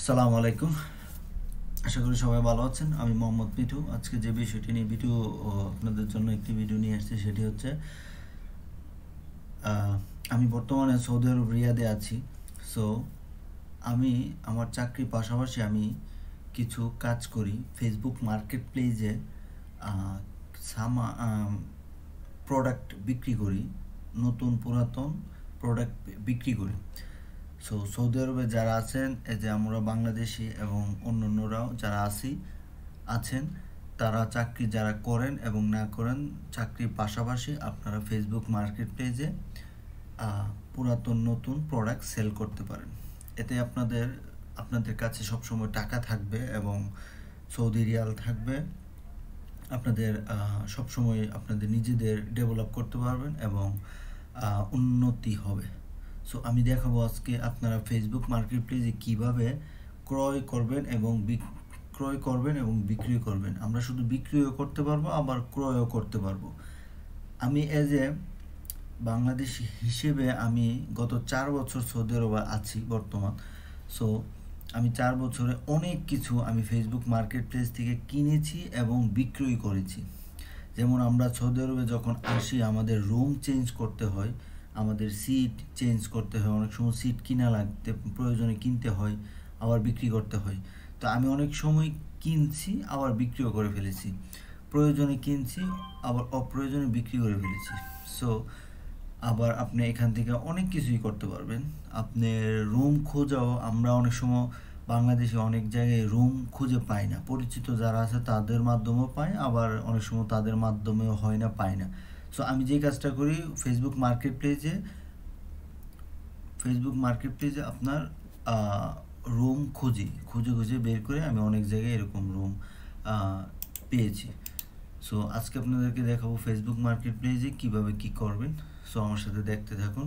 আসসালামু আলাইকুম। আশা করি সবাই ভালো আছেন। আমি মোহাম্মদ মিঠু। আজকে যে বিষয়টি নিয়ে আপনাদের জন্য একটি ভিডিও নিয়ে আসছি সেটি হচ্ছে আমি বর্তমানে সৌদি আরব রিয়াদে আছি। সো আমি আমার চাকরির পাশাপাশি আমি কিছু কাজ করি ফেসবুক মার্কেট প্লেসে। সামা প্রোডাক্ট বিক্রি করি, নতুন পুরাতন প্রোডাক্ট বিক্রি করি। সো সৌদি আরবে যারা আছেন, এই যে আমরা বাংলাদেশি এবং অন্যান্যরাও যারা আছেন, তারা চাকরি যারা করেন এবং না করেন, চাকরির পাশাপাশি আপনারা ফেসবুক মার্কেট প্লেসে পুরাতন নতুন প্রোডাক্ট সেল করতে পারেন। এতে আপনাদের কাছে সবসময় টাকা থাকবে এবং সৌদি রিয়াল থাকবে। আপনাদের সবসময় আপনাদের নিজেদের ডেভেলপ করতে পারবেন এবং উন্নতি হবে। সো আমি দেখাবো আজকে আপনারা ফেসবুক মার্কেট প্লেসে কীভাবে ক্রয় করবেন এবং বিক্রি করবেন। আমরা শুধু বিক্রিও করতে পারবো, আবার ক্রয়ও করতে পারবো। আমি এজ এ বাংলাদেশি হিসেবে আমি গত 4 বছর সৌদি আরবে আছি বর্তমান। সো আমি 4 বছরে অনেক কিছু আমি ফেসবুক মার্কেট প্লেস থেকে কিনেছি এবং বিক্রয় করেছি। যেমন আমরা সৌদি আরবে যখন আসি আমাদের রুম চেঞ্জ করতে হয়, আমাদের সিট চেঞ্জ করতে হয়, অনেক সময় সিট কিনা লাগতে প্রয়োজনে কিনতে হয়, আবার বিক্রি করতে হয়। তো আমি অনেক সময় কিনছি আবার বিক্রিও করে ফেলেছি, প্রয়োজনে কিনছি আবার অপ্রয়োজনে বিক্রি করে ফেলেছি। সো আবার আপনি এখান থেকে অনেক কিছুই করতে পারবেন। আপনি রুম খোঁজাও, আমরা অনেক সময় বাংলাদেশে অনেক জায়গায় রুম খুঁজে পাই না, পরিচিত যারা আছে তাদের মাধ্যমেও পাই, আবার অনেক সময় তাদের মাধ্যমেও হয় না, পাই না। সো আমি যে কাজটা করি ফেসবুক মার্কেট প্লেসে আপনার রুম খুঁজে বের করে আমি অনেক জায়গায় এরকম রুম পেয়েছি। সো আজকে আপনাদেরকে দেখাবো ফেসবুক মার্কেট প্লেসে কীভাবে কী করবেন। সো আমার সাথে দেখতে থাকুন।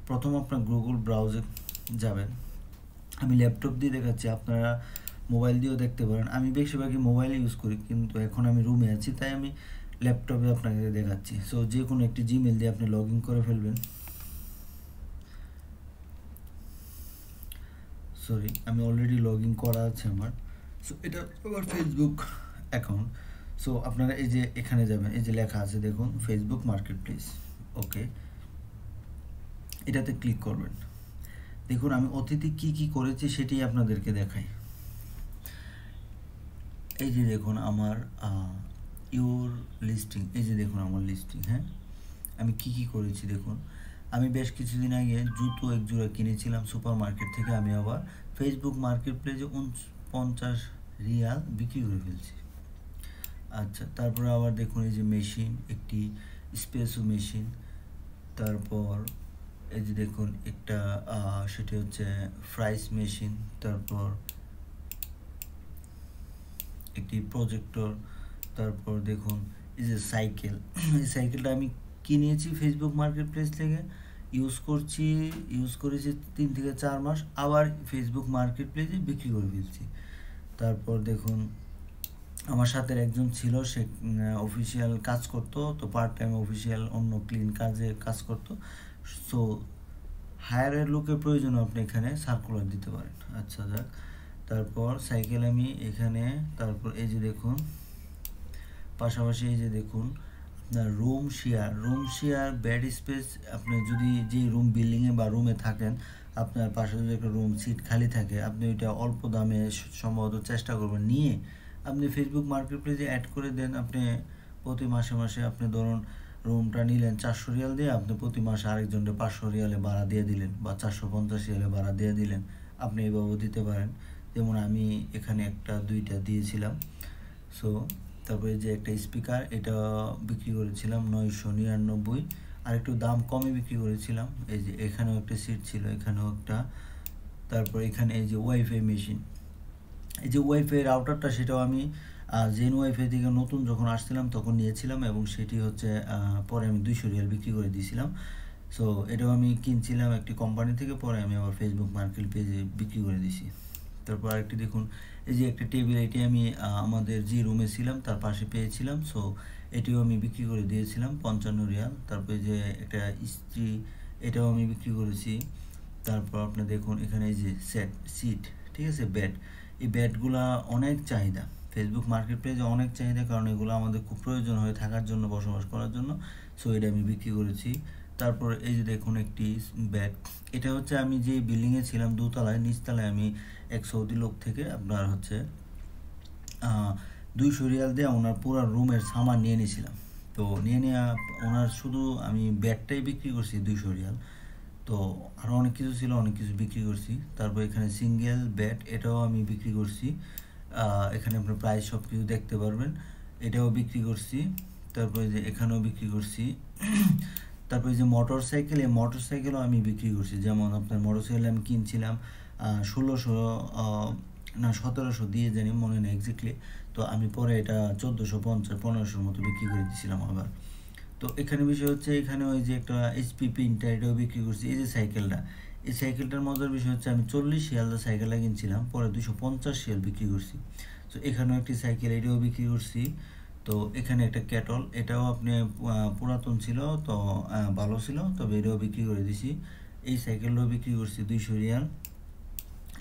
প্রথম আপনার গুগল ব্রাউজার যাবেন। আমি ল্যাপটপ দিয়ে দেখাচ্ছি, আপনারা মোবাইল দিয়েও দেখতে পারেন। আমি বেশিরভাগই মোবাইলে ইউজ করি, কিন্তু এখন আমি রুমে আছি তাই আমি ল্যাপটপে আপনাকে দেখাচ্ছি। সো যে কোনো একটি জিমেল দিয়ে আপনি লগ ইন করে ফেলবেন। সরি, আমি অলরেডি লগ ইন করা আছে আমার। সো এটা আমার ফেসবুক অ্যাকাউন্ট। সো আপনারা এই যে এখানে যাবেন, এই যে লেখা আছে দেখুন ফেসবুক মার্কেট প্লেস। ওকে, এটাতে ক্লিক করবেন। দেখুন আমি অতীতে কি করেছি সেটি আপনাদেরকে দেখাই। এই যে দেখুন আমার ইউর লিস্টিং, এই যে দেখুন আমার লিস্টিং। হ্যাঁ, আমি কি করেছি দেখুন। আমি বেশ কিছুদিন আগে জুতো এক জোড়া কিনেছিলাম সুপার মার্কেট থেকে, আমি আবার ফেসবুক মার্কেট প্লেসে 49 রিয়াল বিক্রি করে ফেলছি। আচ্ছা, তারপরে আবার দেখুন এই যে মেশিন, একটি স্পেসো মেশিন। তারপর এই যে দেখুন একটা সেটি হচ্ছে ফ্রাইস মেশিন। তারপর একটি প্রজেক্টর। তারপর দেখুন এই যে সাইকেল, এই সাইকেলটা আমি কিনেছি ফেসবুক মার্কেট প্লেস থেকে, ইউজ করেছি 3 থেকে 4 মাস, আবার ফেসবুক মার্কেট প্লেসে বিক্রি করে ফেলছি। তারপর দেখুন আমার সাথে একজন ছিল, সে অফিসিয়াল কাজ করতো, তো পার্ট টাইম অফিসিয়াল অন্য ক্লিন কাজ করতো। সো হায়ারের লোকের প্রয়োজন আপনি এখানে সার্কুলার দিতে পারেন। আচ্ছা যাক, তারপর সাইকেল আমি এখানে, তারপর এই যে দেখুন পাশাপাশি এই যে দেখুন আপনার রুম শেয়ার বেড স্পেস। আপনি যদি যে রুম বিল্ডিংয়ে বা রুমে থাকেন, আপনার পাশে যদি একটা রুম সিট খালি থাকে, আপনি ওইটা অল্প দামে সম্ভবত চেষ্টা করবেন নিয়ে আপনি ফেসবুক মার্কেট প্লেসে অ্যাড করে দেন। আপনি প্রতি মাসে আপনি ধরুন রুমটা নিলেন 400 রিয়াল দিয়ে, আপনি প্রতি মাসে আরেকজনকে 500 রিয়ালে ভাড়া দিয়ে দিলেন বা 450 রিয়ালে ভাড়া দিয়ে দিলেন। আপনি এইভাবেও দিতে পারেন, যেমন আমি এখানে একটা 2টা দিয়েছিলাম। সো তারপরে যে একটা স্পিকার, এটা বিক্রি করেছিলাম 999, আর একটু দাম কমে বিক্রি করেছিলাম। এই যে এখানেও একটা সিট ছিল, এখানেও একটা। তারপর এখানে এই যে ওয়াইফাই মেশিন, এই যে ওয়াইফাই রাউটারটা, সেটাও আমি জেন ওয়াইফাই থেকে নতুন যখন আসছিলাম তখন নিয়েছিলাম, এবং সেটি হচ্ছে পরে আমি 200 রিয়াল বিক্রি করে দিয়েছিলাম। সো এটাও আমি কিনছিলাম একটি কোম্পানি থেকে, পরে আমি আবার ফেসবুক মার্কেট পেজে বিক্রি করে দিয়েছি। তারপর আরেকটি দেখুন এই যে একটা টেবিল, এটি আমি আমাদের যে রুমে ছিলাম তার পাশে পেয়েছিলাম। সো এটিও আমি বিক্রি করে দিয়েছিলাম 55 রিয়াল। তারপরে যে একটা ইস্ত্রি, এটাও আমি বিক্রি করেছি। তারপর আপনি দেখুন এখানে এই যে সিট, ঠিক আছে। ব্যাট, এই ব্যাটগুলা অনেক চাহিদা, ফেসবুক মার্কেট প্লেসে অনেক চাহিদা, কারণ এগুলো আমাদের খুব প্রয়োজন হয় থাকার জন্য, বসবাস করার জন্য। সো এটা আমি বিক্রি করেছি। তারপর এই যে দেখুন একটি ব্যাট, এটা হচ্ছে আমি যে বিল্ডিংয়ে ছিলাম দোতলায়, নিচতলায় আমি এক সৌদি লোক থেকে আপনার হচ্ছে 200 রিয়াল দিয়ে ওনার পুরো রুমের সামান নিয়ে নিয়েছিলাম। তো নিয়ে নেওয়া ওনার শুধু আমি ব্যাটটাই বিক্রি করছি 200 রিয়াল। তো আরও অনেক কিছু ছিল, অনেক কিছু বিক্রি করছি। তারপর এখানে সিঙ্গেল ব্যাট, এটাও আমি বিক্রি করছি। এখানে আপনার প্রাইস সব কিছু দেখতে পারবেন, এটাও বিক্রি করছি। তারপরে যে এখানেও বিক্রি করছি। তারপরে যে মোটর সাইকেল, এই মোটর সাইকেলও আমি বিক্রি করছি। যেমন আপনার মোটর সাইকেল আমি কিনছিলাম 1600 না 1700 দিয়ে, জানি মনে নেই এক্স্যাক্টলি। তো আমি পরে এটা 1450 1500 মতো বিক্রি করে দিয়েছিলাম আবার। তো এখানে বিষয় হচ্ছে, এখানে ওই যে একটা এইচপি প্রিন্টার, এটাও বিক্রি করছি। এই যে সাইকেলটা, এই সাইকেলটার মজার বিষয় হচ্ছে আমি 40 রিয়াল সাইকেলটা কিনছিলাম, পরে 250 রিয়াল বিক্রি করছি। তো এখানেও একটি সাইকেল, এটাও বিক্রি করছি। তো এখানে একটা ক্যাটল, এটাও আপনি পুরাতন ছিল, তো ভালো ছিল, তবে এটাও বিক্রি করে দিছি। এই সাইকেলটাও বিক্রি করছি 200 রিয়াল।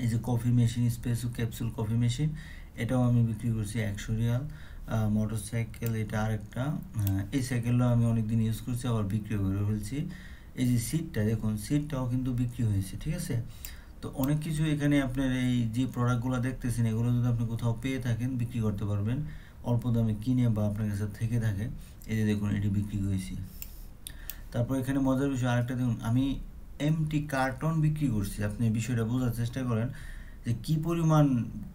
এই যে coffee machine, স্পেসো capsule coffee machine, এটাও আমি বিক্রি করছি 100 রিয়াল। মোটর সাইকেল, এটা আরেকটা, এই সাইকেলটাও আমি অনেকদিন ইউজ করছি, আবার বিক্রি করে ফেলছি। এই যে সিটটা দেখুন, সিটটাও কিন্তু বিক্রি হয়েছে, ঠিক আছে। তো অনেক কিছু এখানে আপনার এই যে প্রোডাক্টগুলো দেখতেছেন, এগুলো যদি আপনি কোথাও পেয়ে থাকেন বিক্রি করতে পারবেন অল্প দামে কিনে, বা আপনার কাছে থেকে থাকে। এই যে দেখুন, এটি বিক্রি করেছি। তারপর এখানে মজার বিষয় আরেকটা দেখুন, আমি এমটি কার্টন বিক্রি করছি। আপনি বিষয়টা বোঝার চেষ্টা করেন যে কি পরিমাণ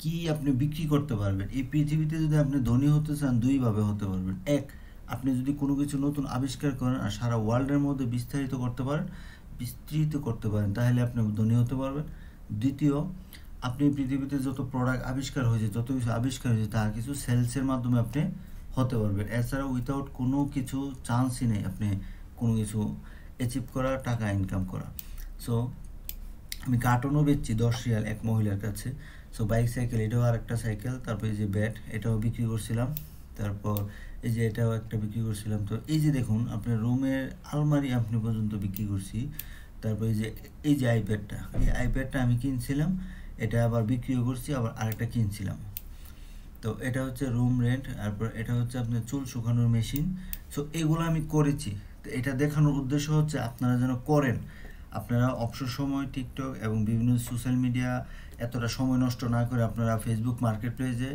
কি আপনি বিক্রি করতে পারবেন। এই পৃথিবীতে যদি আপনি ধনী হতে চান, দুইভাবে হতে পারবেন। এক, আপনি যদি কোনো কিছু নতুন আবিষ্কার করেন আর সারা ওয়ার্ল্ডের মধ্যে বিস্তারিত করতে পারেন, তাহলে আপনি ধনী হতে পারবেন। দ্বিতীয়, আপনি পৃথিবীতে যত প্রোডাক্ট আবিষ্কার হয়েছে, যত কিছু আবিষ্কার হয়েছে, তার কিছু সেলসের মাধ্যমে আপনি হতে পারবেন। এছাড়া উইথাউট কোনো কিছু চান্সই নেই আপনি কোনো কিছু অ্যাচিভ করা, টাকা ইনকাম করা। সো আমি কার্টনও বেচছি 10 রিয়াল এক মহিলার কাছে। সো বাইক সাইকেল, এটাও আরেকটা সাইকেল। তারপর এই যে ব্যাট, এটাও বিক্রি করছিলাম। তারপর এই যে এটাও একটা বিক্রি করছিলাম। তো এই যে দেখুন, আপনার রুমের আলমারি আপনি পর্যন্ত বিক্রি করছি। তারপর এই যে আইপ্যাডটা, এই আইপ্যাডটা আমি কিনছিলাম, এটা আবার বিক্রিও করছি, আবার আরেকটা কিনছিলাম। তো এটা হচ্ছে রুম রেন্ট। তারপর এটা হচ্ছে আপনার চুল শুকানোর মেশিন। সো এগুলো আমি করেছি। তো এটা দেখানোর উদ্দেশ্য হচ্ছে আপনারা যেন করেন। আপনারা অবসর সময় টিকটক এবং বিভিন্ন সোশ্যাল মিডিয়া এতটা সময় নষ্ট না করে আপনারা ফেসবুক মার্কেট প্লেসে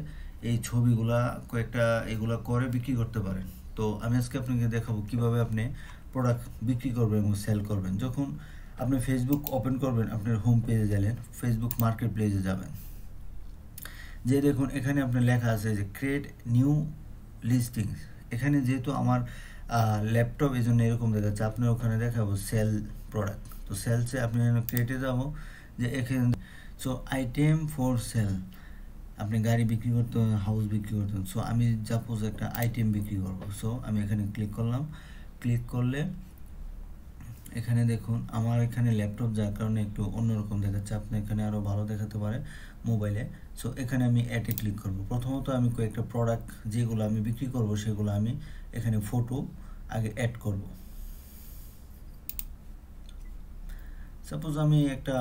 এই ছবিগুলা কয়েকটা এগুলা করে বিক্রি করতে পারেন। তো আমি আজকে আপনাকে দেখাবো কিভাবে আপনি প্রোডাক্ট বিক্রি করবেন এবং সেল করবেন। যখন আপনি ফেসবুক ওপেন করবেন, আপনার হোম পেজে গেলেন, ফেসবুক মার্কেট প্লেসে যাবেন, যে দেখুন এখানে আপনার লেখা আছে যে ক্রিয়েট নিউ লিস্টিংস। এখানে যেহেতু আমার ল্যাপটপ, এই জন্য এরকম দেখাচ্ছে। আপনার ওখানে দেখাবো সেল প্রোডাক্ট। তো সেলসে আপনি ক্রিয়েটে যাবো, যে এখানে সো আইটেম ফর সেল, আপনি গাড়ি বিক্রি করতেন, হাউস বিক্রি করতেন। সো আমি সাপোজ একটা আইটেম বিক্রি করবো। সো আমি এখানে ক্লিক করলাম। ক্লিক করলে এখানে দেখুন আমার এখানে ল্যাপটপ, যার কারণে একটু অন্যরকম দেখাচ্ছে। আপনি এখানে আরও ভালো দেখাতে পারে মোবাইলে। সো এখানে আমি অ্যাডে ক্লিক করব। প্রথমত আমি কয়েকটা প্রোডাক্ট যেগুলো আমি বিক্রি করব, সেগুলো আমি এখানে ফটো আগে অ্যাড করব। সাপোজ আমি একটা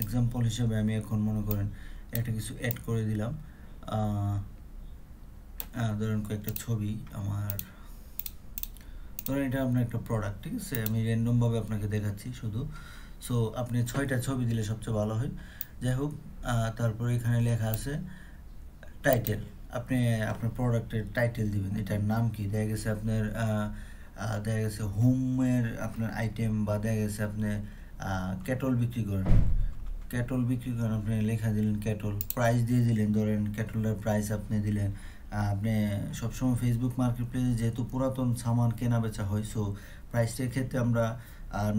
এক্সাম্পল হিসেবে আমি এখন মনে করেন একটা কিছু অ্যাড করে দিলাম। ধরেন কয়েকটা ছবি আমার, ধরেন এটা আপনার একটা প্রোডাক্ট, ঠিক আছে। আমি র্যান্ডমভাবে আপনাকে দেখাচ্ছি শুধু। সো আপনি 6টা ছবি দিলে সবচেয়ে ভালো হয়। যাই হোক, তারপরে এখানে লেখা আছে টাইটেল। আপনি আপনার প্রোডাক্টের টাইটেল দিবেন, এটার নাম কি। দেখা গেছে আপনার দেখা গেছে হোমের আপনার আইটেম, বা দেখা গেছে আপনি ক্যাটল বিক্রি করেন, আপনি লেখা দিলেন ক্যাটল, প্রাইস দিয়ে দিলেন, ধরেন ক্যাটলের প্রাইস আপনি দিলেন। আপনি সবসময় ফেসবুক মার্কেট প্লেসে যেহেতু পুরাতন সামান কেনা বেচা হয়, সো প্রাইসটার ক্ষেত্রে আমরা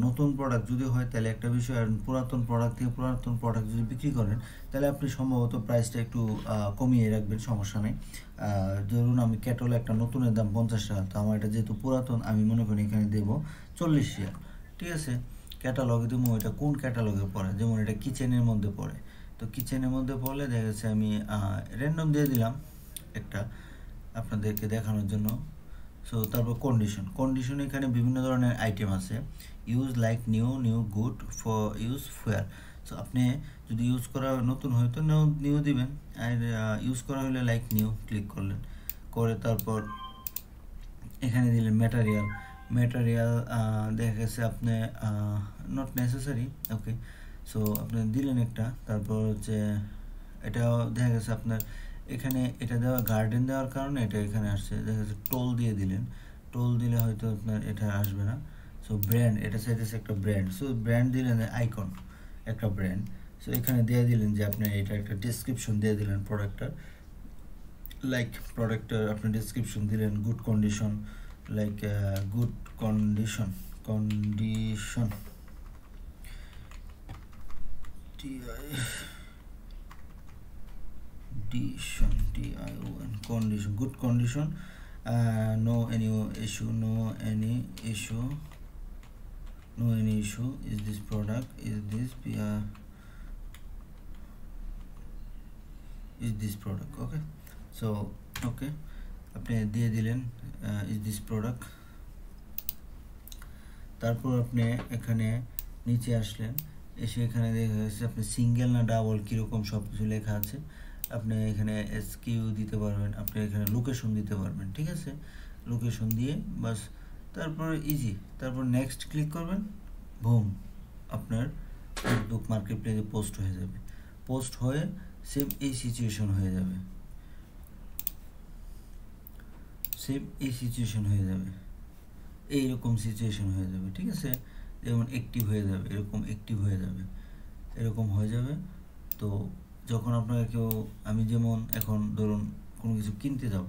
নতুন প্রোডাক্ট যদি হয় তাহলে একটা বিষয়, আর পুরাতন প্রোডাক্ট থেকে পুরাতন প্রোডাক্ট যদি বিক্রি করেন তাহলে আপনি সম্ভবত প্রাইসটা একটু কমিয়ে রাখবেন, সমস্যা নেই। ধরুন আমি ক্যাটল একটা নতুনের দাম 50 টাকা, তো আমার এটা যেহেতু পুরাতন, আমি মনে করি এখানে দেবো 40 রিয়াল, ঠিক আছে। ক্যাটালগে দেবো, এটা কোন ক্যাটালগে পড়ে, যেমন এটা কিচেনের মধ্যে পড়ে। তো কিচেনের মধ্যে পড়লে দেখা যাচ্ছে আমি র্যান্ডম দিয়ে দিলাম একটা আপনাদেরকে দেখানোর জন্য। সো তারপর কন্ডিশন এখানে বিভিন্ন ধরনের আইটেম আছে। Use like new good for use fair. So আপনি যদি ইউজ করা নতুন হয় তো নিউ দিবেন, আর ইউজ করা হলে লাইক নিউ ক্লিক করলেন, করে তারপর এখানে দিলেন ম্যাটেরিয়াল দেখা গেছে আপনি নট নেসেসারি, ওকে। সো আপনি দিলেন একটা, তারপর হচ্ছে এটাও দেখা গেছে আপনার এখানে এটা দেওয়া গার্ডেন দেওয়ার কারণে এটা এখানে আসছে, দেখা গেছে টোল দিয়ে দিলেন, টোল দিলে হয়তো আপনার এটা আসবে না। সো ব্র্যান্ড, এটা চাইতেছে একটা ব্র্যান্ড, সো ব্র্যান্ড দিলেন আইকন একটা ব্র্যান্ড। সো এখানে দিয়ে দিলেন যে আপনি এটা একটা ডেসক্রিপশন দিয়ে দিলেন প্রোডাক্টটার, লাইক প্রোডাক্টটার আপনি ডেসক্রিপশন দিলেন good condition, like good condition condition, good condition, no any issue, is this product, is this product, okay. So okay, আপনি দিয়ে দিলেন is this product, তারপর আপনি এখানে নিচে আসলেন, এসে এখানে দেখা যাচ্ছে আপনি সিঙ্গেল না ডাবল কীরকম সব কিছু লেখা আছে, আপনি এখানে এসকিউ দিতে পারবেন, আপনি এখানে লোকেশন দিতে পারবেন, ঠিক আছে। লোকেশন দিয়ে বাস, তারপর ইজি, তারপর নেক্সট ক্লিক করবেন, বুম, আপনার ফেসবুক মার্কেট প্লেসে পোস্ট হয়ে যাবে, পোস্ট হয়ে সেম এই সিচুয়েশন হয়ে যাবে, এইরকম সিচুয়েশন হয়ে যাবে, ঠিক আছে। যেমন অ্যাক্টিভ হয়ে যাবে, এরকম অ্যাক্টিভ হয়ে যাবে, এরকম হয়ে যাবে। তো যখন আপনাকে কেউ, আমি যেমন এখন ধরুন কোনো কিছু কিনতে যাব,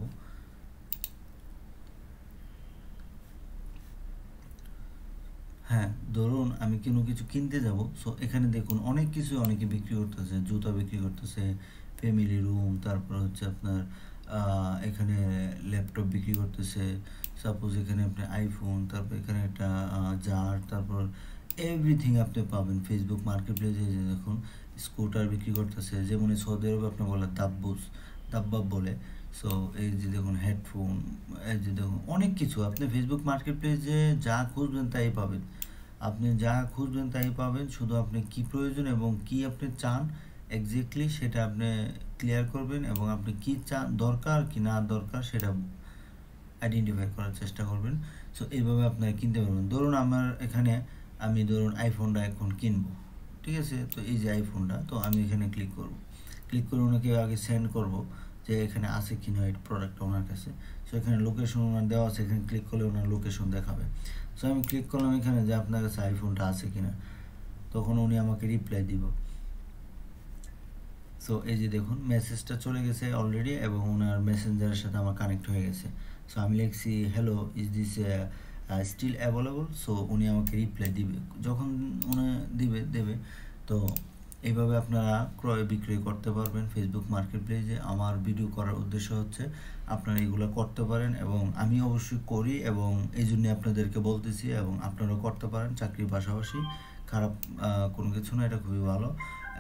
হ্যাঁ ধরুন আমি কোনো কিছু কিনতে যাব, সো এখানে দেখুন অনেক কিছু অনেকে বিক্রি করতেছে, জুতা বিক্রি করতেছে, ফ্যামিলি রুম, তারপর হচ্ছে আপনার এখানে ল্যাপটপ বিক্রি করতেছে, সাপোজ এখানে আপনি আইফোন, তারপর এখানে একটা জার, তারপর এভরিথিং আপনি পাবেন ফেসবুক মার্কেট প্লেসে। দেখুন স্কুটার বিক্রি করতেছে, যেমন সৌদি আরবে আপনার বলে দাব্বাব বলে। সো এই যে দেখুন হেডফোন, এই যে দেখুন অনেক কিছু আপনি ফেসবুক মার্কেট প্লেসে যা খুঁজবেন তাই পাবেন, শুধু আপনি কি প্রয়োজন এবং কি আপনি চান এক্স্যাক্টলি সেটা আপনি ক্লিয়ার করবেন, এবং আপনি কি চান, দরকার কি না দরকার সেটা আইডেন্টিফাই করার চেষ্টা করবেন। সো এইভাবে আপনারা কিনতে পারবেন। ধরুন আমার এখানে আমি ধরুন আইফোনটা এখন কিনবো, ঠিক আছে। তো এই যে আইফোনটা, তো আমি এখানে ক্লিক করে ওনাকে আগে সেন্ড করব যে এখানে আছে কি না এই প্রোডাক্টটা ওনার কাছে। সো এখানে লোকেশন ওনার দেওয়া আছে, এখানে ক্লিক করলে ওনার লোকেশন দেখাবে। সো আমি ক্লিক করলাম এখানে যে আপনার কাছে আইফোনটা আছে কিনা, তখন উনি আমাকে রিপ্লাই দিব। সো এই যে দেখুন মেসেজটা চলে গেছে অলরেডি, এবং ওনার মেসেঞ্জারের সাথে আমার কানেক্ট হয়ে গেছে। সো আমি লিখছি hello, is this still available. So উনি আমাকে রিপ্লাই দিবে, যখন উনি দেবে। তো এইভাবে আপনারা ক্রয় বিক্রয় করতে পারবেন ফেসবুক মার্কেট প্লেসে। আমার ভিডিও করার উদ্দেশ্য হচ্ছে আপনারা এগুলো করতে পারেন, এবং আমি অবশ্যই করি, এবং এই জন্যে আপনাদেরকে বলতেছি, এবং আপনারাও করতে পারেন চাকরির পাশাপাশি। খারাপ কোনো কিছু না, এটা খুবই ভালো।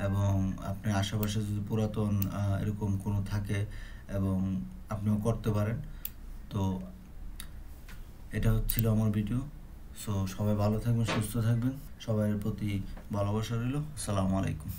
এবং আপনার আশেপাশে যদি পুরাতন এরকম কোনো থাকে, এবং আপনিও করতে পারেন। তো এটা হচ্ছিল আমার ভিডিও। সো সবাই ভালো থাকবেন, সুস্থ থাকবেন, সবার প্রতি ভালোবাসা রইল। আসসালামু আলাইকুম।